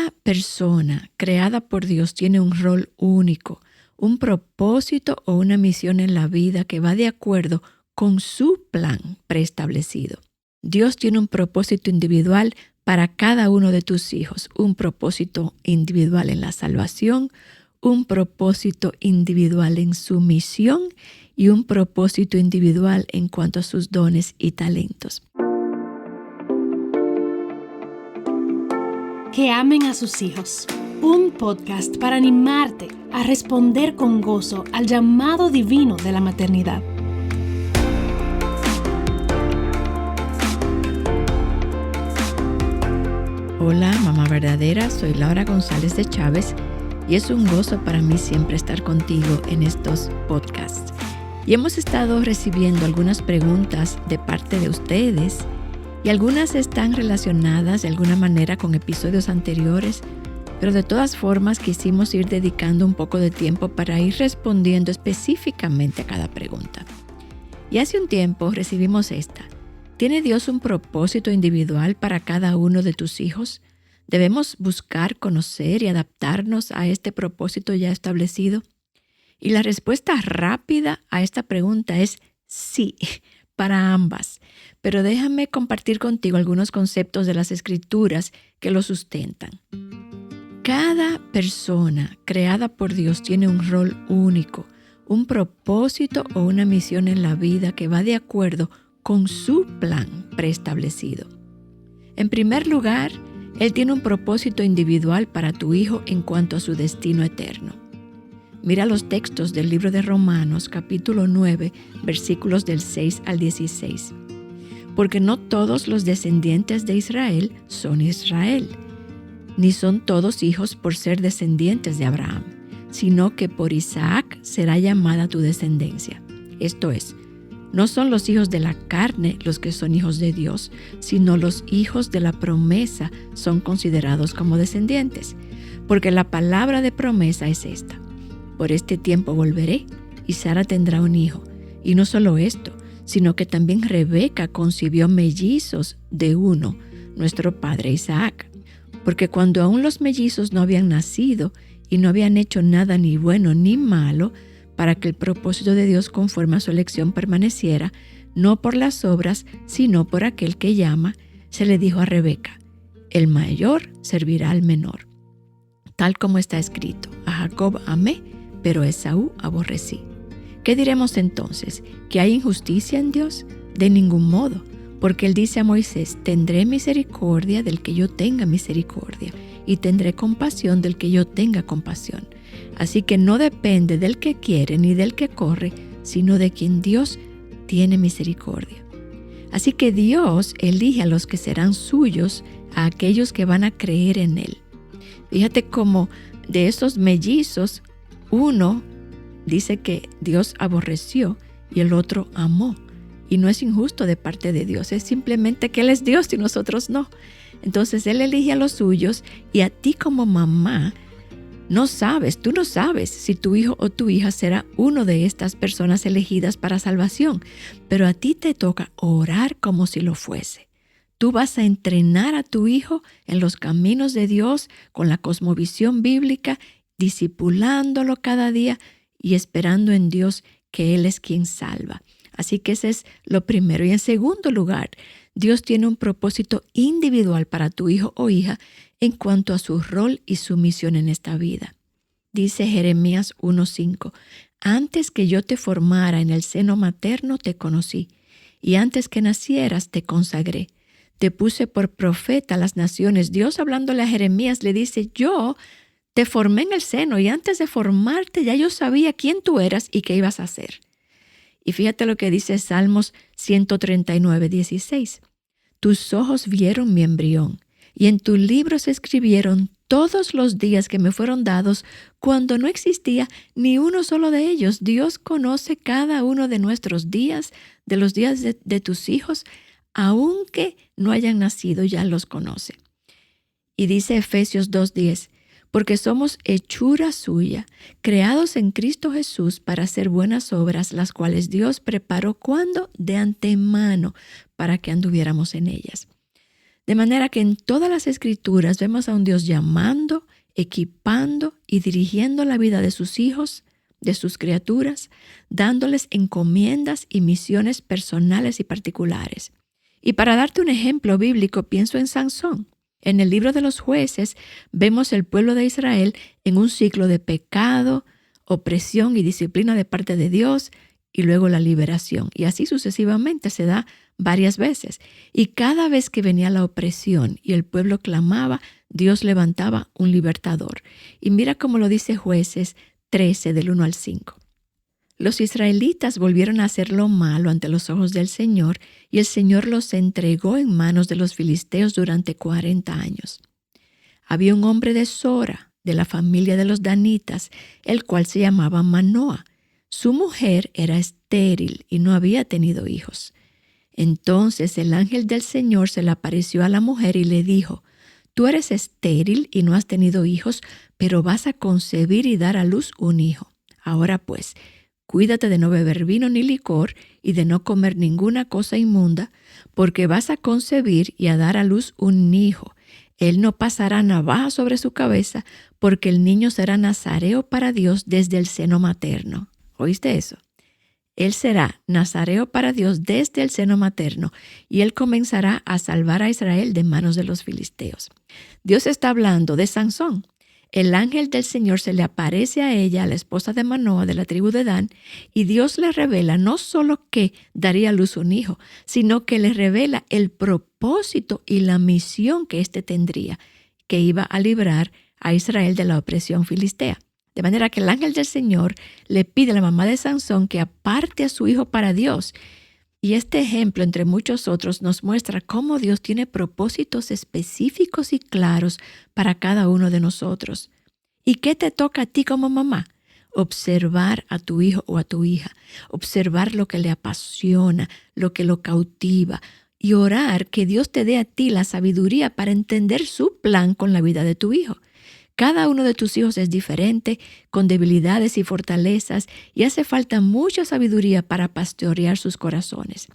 Cada persona creada por Dios tiene un rol único, un propósito o una misión en la vida que va de acuerdo con su plan preestablecido. Dios tiene un propósito individual para cada uno de tus hijos, un propósito individual en la salvación, un propósito individual en su misión y un propósito individual en cuanto a sus dones y talentos. Que amen a sus hijos. Un podcast para animarte a responder con gozo al llamado divino de la maternidad. Hola, mamá verdadera, soy Laura González de Chávez y es un gozo para mí siempre estar contigo en estos podcasts. Y hemos estado recibiendo algunas preguntas de parte de ustedes y algunas están relacionadas de alguna manera con episodios anteriores, pero de todas formas quisimos ir dedicando un poco de tiempo para ir respondiendo específicamente a cada pregunta. Y hace un tiempo recibimos esta. ¿Tiene Dios un propósito individual para cada uno de tus hijos? ¿Debemos buscar, conocer y adaptarnos a este propósito ya establecido? Y la respuesta rápida a esta pregunta es sí, para ambas. Pero déjame compartir contigo algunos conceptos de las Escrituras que lo sustentan. Cada persona creada por Dios tiene un rol único, un propósito o una misión en la vida que va de acuerdo con su plan preestablecido. En primer lugar, Él tiene un propósito individual para tu hijo en cuanto a su destino eterno. Mira los textos del libro de Romanos, capítulo 9, versículos del 6 al 16. Porque no todos los descendientes de Israel son Israel, ni son todos hijos por ser descendientes de Abraham, sino que por Isaac será llamada tu descendencia. Esto es, no son los hijos de la carne los que son hijos de Dios, sino los hijos de la promesa son considerados como descendientes. Porque la palabra de promesa es esta: por este tiempo volveré y Sara tendrá un hijo. Y no solo esto, sino que también Rebeca concibió mellizos de uno, nuestro padre Isaac. Porque cuando aún los mellizos no habían nacido y no habían hecho nada ni bueno ni malo, para que el propósito de Dios conforme a su elección permaneciera, no por las obras, sino por aquel que llama, se le dijo a Rebeca: el mayor servirá al menor. Tal como está escrito: a Jacob amé, pero a Esaú aborrecí. ¿Qué diremos entonces? ¿Que hay injusticia en Dios? De ningún modo, porque Él dice a Moisés: tendré misericordia del que yo tenga misericordia, y tendré compasión del que yo tenga compasión. Así que no depende del que quiere ni del que corre, sino de quien Dios tiene misericordia. Así que Dios elige a los que serán suyos, a aquellos que van a creer en Él. Fíjate cómo de esos mellizos, uno dice que Dios aborreció y el otro amó. Y no es injusto de parte de Dios, es simplemente que Él es Dios y nosotros no. Entonces Él elige a los suyos y a ti como mamá, tú no sabes si tu hijo o tu hija será uno de estas personas elegidas para salvación, pero a ti te toca orar como si lo fuese. Tú vas a entrenar a tu hijo en los caminos de Dios con la cosmovisión bíblica, discipulándolo cada día y esperando en Dios que Él es quien salva. Así que ese es lo primero. Y en segundo lugar, Dios tiene un propósito individual para tu hijo o hija en cuanto a su rol y su misión en esta vida. Dice Jeremías 1:5, antes que yo te formara en el seno materno te conocí, y antes que nacieras te consagré. Te puse por profeta a las naciones. Dios hablándole a Jeremías le dice: yo te formé en el seno y antes de formarte ya yo sabía quién tú eras y qué ibas a hacer. Y fíjate lo que dice Salmos 139:16. Tus ojos vieron mi embrión y en tu libro se escribieron todos los días que me fueron dados cuando no existía ni uno solo de ellos. Dios conoce cada uno de nuestros días, de los días de tus hijos, aunque no hayan nacido, ya los conoce. Y dice Efesios 2:10, porque somos hechura suya, creados en Cristo Jesús para hacer buenas obras, las cuales Dios preparó cuando de antemano para que anduviéramos en ellas. De manera que en todas las Escrituras vemos a un Dios llamando, equipando y dirigiendo la vida de sus hijos, de sus criaturas, dándoles encomiendas y misiones personales y particulares. Y para darte un ejemplo bíblico, pienso en Sansón. En el libro de los Jueces vemos el pueblo de Israel en un ciclo de pecado, opresión y disciplina de parte de Dios, y luego la liberación. Y así sucesivamente se da varias veces. Y cada vez que venía la opresión y el pueblo clamaba, Dios levantaba un libertador. Y mira cómo lo dice Jueces 13, del 1 al 5. Los israelitas volvieron a hacer lo malo ante los ojos del Señor, y el Señor los entregó en manos de los filisteos durante 40 años. Había un hombre de Sora, de la familia de los danitas, el cual se llamaba Manoa. Su mujer era estéril y no había tenido hijos. Entonces el ángel del Señor se le apareció a la mujer y le dijo: «Tú eres estéril y no has tenido hijos, pero vas a concebir y dar a luz un hijo. Ahora pues, cuídate de no beber vino ni licor y de no comer ninguna cosa inmunda, porque vas a concebir y a dar a luz un hijo. Él no pasará navaja sobre su cabeza, porque el niño será nazareo para Dios desde el seno materno». ¿Oíste eso? Él será nazareo para Dios desde el seno materno, y él comenzará a salvar a Israel de manos de los filisteos. Dios está hablando de Sansón. El ángel del Señor se le aparece a ella, a la esposa de Manoa de la tribu de Dan, y Dios le revela no solo que daría a luz un hijo, sino que le revela el propósito y la misión que éste tendría, que iba a librar a Israel de la opresión filistea. De manera que el ángel del Señor le pide a la mamá de Sansón que aparte a su hijo para Dios. Y este ejemplo, entre muchos otros, nos muestra cómo Dios tiene propósitos específicos y claros para cada uno de nosotros. ¿Y qué te toca a ti como mamá? Observar a tu hijo o a tu hija, observar lo que le apasiona, lo que lo cautiva, y orar que Dios te dé a ti la sabiduría para entender su plan con la vida de tu hijo. Cada uno de tus hijos es diferente, con debilidades y fortalezas, y hace falta mucha sabiduría para pastorear sus corazones.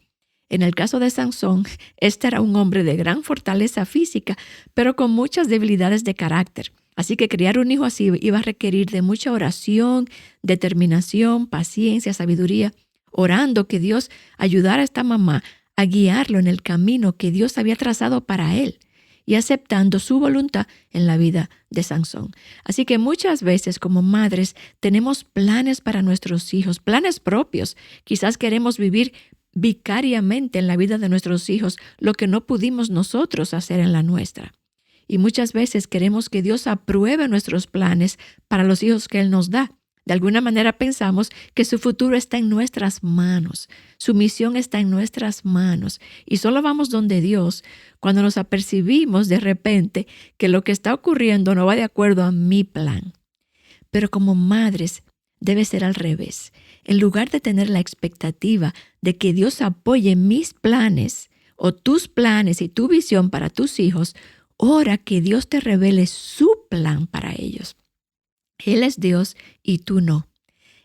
En el caso de Sansón, este era un hombre de gran fortaleza física, pero con muchas debilidades de carácter. Así que criar un hijo así iba a requerir de mucha oración, determinación, paciencia, sabiduría, orando que Dios ayudara a esta mamá a guiarlo en el camino que Dios había trazado para él, y aceptando su voluntad en la vida de Sansón. Así que muchas veces como madres tenemos planes para nuestros hijos, planes propios. Quizás queremos vivir vicariamente en la vida de nuestros hijos lo que no pudimos nosotros hacer en la nuestra. Y muchas veces queremos que Dios apruebe nuestros planes para los hijos que Él nos da. De alguna manera pensamos que su futuro está en nuestras manos, su misión está en nuestras manos, y solo vamos donde Dios cuando nos apercibimos de repente que lo que está ocurriendo no va de acuerdo a mi plan. Pero como madres debe ser al revés. En lugar de tener la expectativa de que Dios apoye mis planes o tus planes y tu visión para tus hijos, ora que Dios te revele su plan para ellos. Él es Dios y tú no.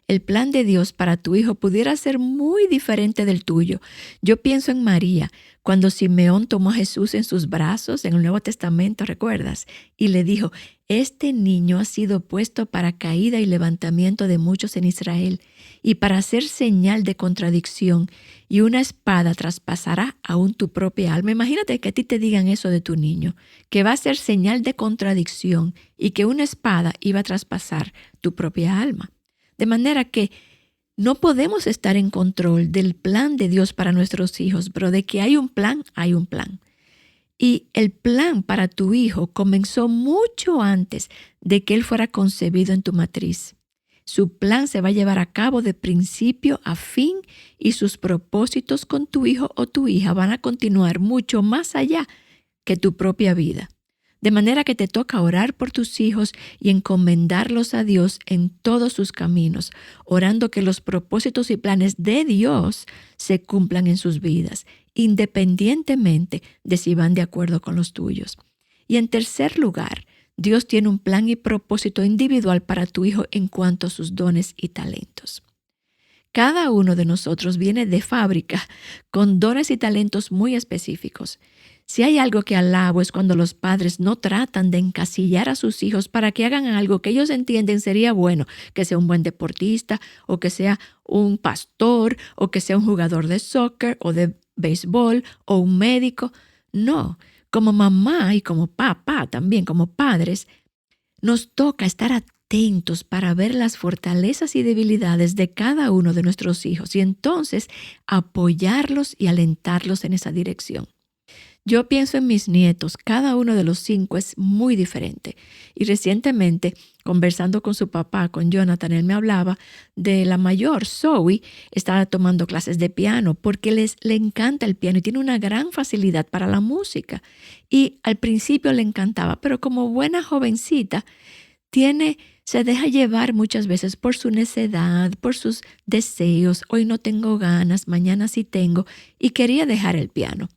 El plan de Dios para tu hijo pudiera ser muy diferente del tuyo. Yo pienso en María, cuando Simeón tomó a Jesús en sus brazos en el Nuevo Testamento, ¿recuerdas? Y le dijo: «Este niño ha sido puesto para caída y levantamiento de muchos en Israel, y para hacer señal de contradicción, y una espada traspasará aún tu propia alma». Imagínate que a ti te digan eso de tu niño, que va a ser señal de contradicción y que una espada iba a traspasar tu propia alma. De manera que no podemos estar en control del plan de Dios para nuestros hijos, pero de que hay un plan, hay un plan. Y el plan para tu hijo comenzó mucho antes de que él fuera concebido en tu matriz. Su plan se va a llevar a cabo de principio a fin, y sus propósitos con tu hijo o tu hija van a continuar mucho más allá que tu propia vida. De manera que te toca orar por tus hijos y encomendarlos a Dios en todos sus caminos, orando que los propósitos y planes de Dios se cumplan en sus vidas, independientemente de si van de acuerdo con los tuyos. Y en tercer lugar, Dios tiene un plan y propósito individual para tu hijo en cuanto a sus dones y talentos. Cada uno de nosotros viene de fábrica con dones y talentos muy específicos. Si hay algo que alabo es cuando los padres no tratan de encasillar a sus hijos para que hagan algo que ellos entienden sería bueno, que sea un buen deportista o que sea un pastor o que sea un jugador de soccer o de béisbol o un médico. No, como mamá y como papá también, como padres, nos toca estar atentos para ver las fortalezas y debilidades de cada uno de nuestros hijos y entonces apoyarlos y alentarlos en esa dirección. Yo pienso en mis nietos, cada uno de los 5 es muy diferente. Y recientemente, conversando con su papá, con Jonathan, él me hablaba de la mayor, Zoe, estaba tomando clases de piano porque le encanta el piano y tiene una gran facilidad para la música. Y al principio le encantaba, pero como buena jovencita, se deja llevar muchas veces por su necedad, por sus deseos. Hoy no tengo ganas, mañana sí tengo, y quería dejar el piano.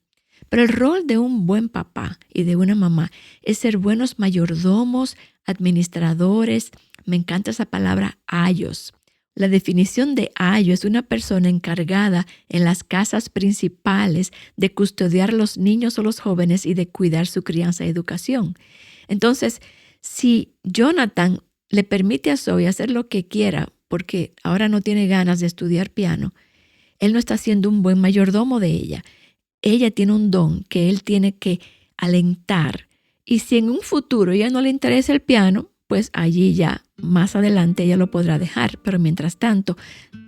Pero el rol de un buen papá y de una mamá es ser buenos mayordomos, administradores. Me encanta esa palabra ayos. La definición de ayo es una persona encargada en las casas principales de custodiar a los niños o los jóvenes y de cuidar su crianza y educación. Entonces, si Jonathan le permite a Zoe hacer lo que quiera porque ahora no tiene ganas de estudiar piano, él no está siendo un buen mayordomo de ella. Ella tiene un don que él tiene que alentar. Y si en un futuro ella no le interesa el piano, pues allí ya más adelante ella lo podrá dejar. Pero mientras tanto,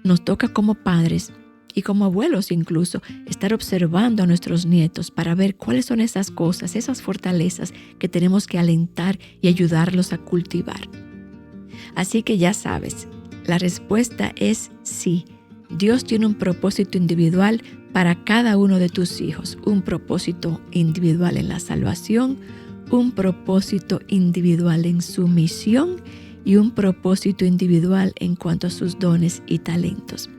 nos toca como padres y como abuelos incluso estar observando a nuestros nietos para ver cuáles son esas cosas, esas fortalezas que tenemos que alentar y ayudarlos a cultivar. Así que ya sabes, la respuesta es sí. Dios tiene un propósito individual para cada uno de tus hijos, un propósito individual en la salvación, un propósito individual en su misión y un propósito individual en cuanto a sus dones y talentos.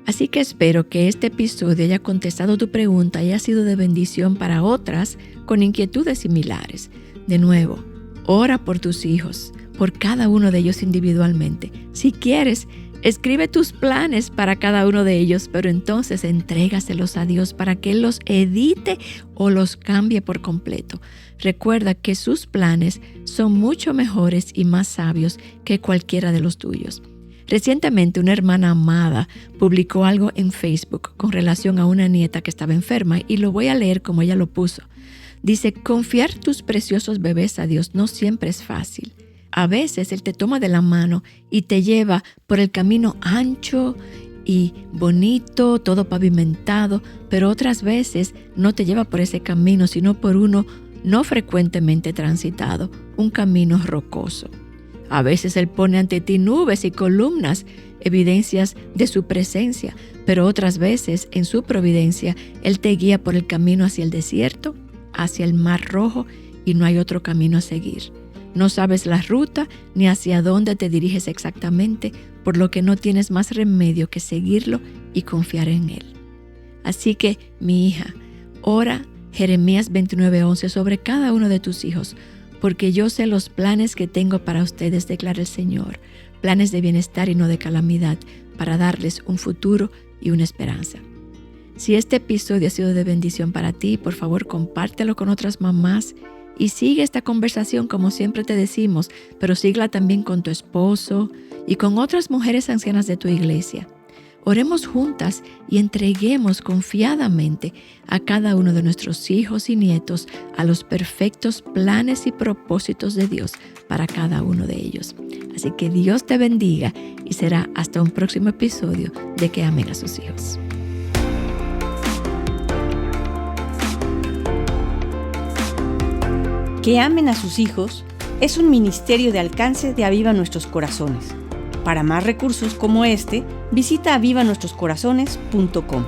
Así que espero que este episodio haya contestado tu pregunta y haya sido de bendición para otras con inquietudes similares. De nuevo, ora por tus hijos, por cada uno de ellos individualmente. Si quieres, escribe tus planes para cada uno de ellos, pero entonces entrégaselos a Dios para que Él los edite o los cambie por completo. Recuerda que sus planes son mucho mejores y más sabios que cualquiera de los tuyos. Recientemente una hermana amada publicó algo en Facebook con relación a una nieta que estaba enferma y lo voy a leer como ella lo puso. Dice, confiar tus preciosos bebés a Dios no siempre es fácil. A veces Él te toma de la mano y te lleva por el camino ancho y bonito, todo pavimentado, pero otras veces no te lleva por ese camino, sino por uno no frecuentemente transitado, un camino rocoso. A veces Él pone ante ti nubes y columnas, evidencias de su presencia, pero otras veces en su providencia Él te guía por el camino hacia el desierto, hacia el mar rojo y no hay otro camino a seguir. No sabes la ruta ni hacia dónde te diriges exactamente, por lo que no tienes más remedio que seguirlo y confiar en Él. Así que, mi hija, ora Jeremías 29:11 sobre cada uno de tus hijos, porque yo sé los planes que tengo para ustedes, declara el Señor, planes de bienestar y no de calamidad, para darles un futuro y una esperanza. Si este episodio ha sido de bendición para ti, por favor compártelo con otras mamás y sigue esta conversación como siempre te decimos, pero síguela también con tu esposo y con otras mujeres ancianas de tu iglesia. Oremos juntas y entreguemos confiadamente a cada uno de nuestros hijos y nietos a los perfectos planes y propósitos de Dios para cada uno de ellos. Así que Dios te bendiga y será hasta un próximo episodio de Que Amen a Sus Hijos. Que Amen a Sus Hijos es un ministerio de alcance de Aviva Nuestros Corazones. Para más recursos como este, visita avivanuestroscorazones.com.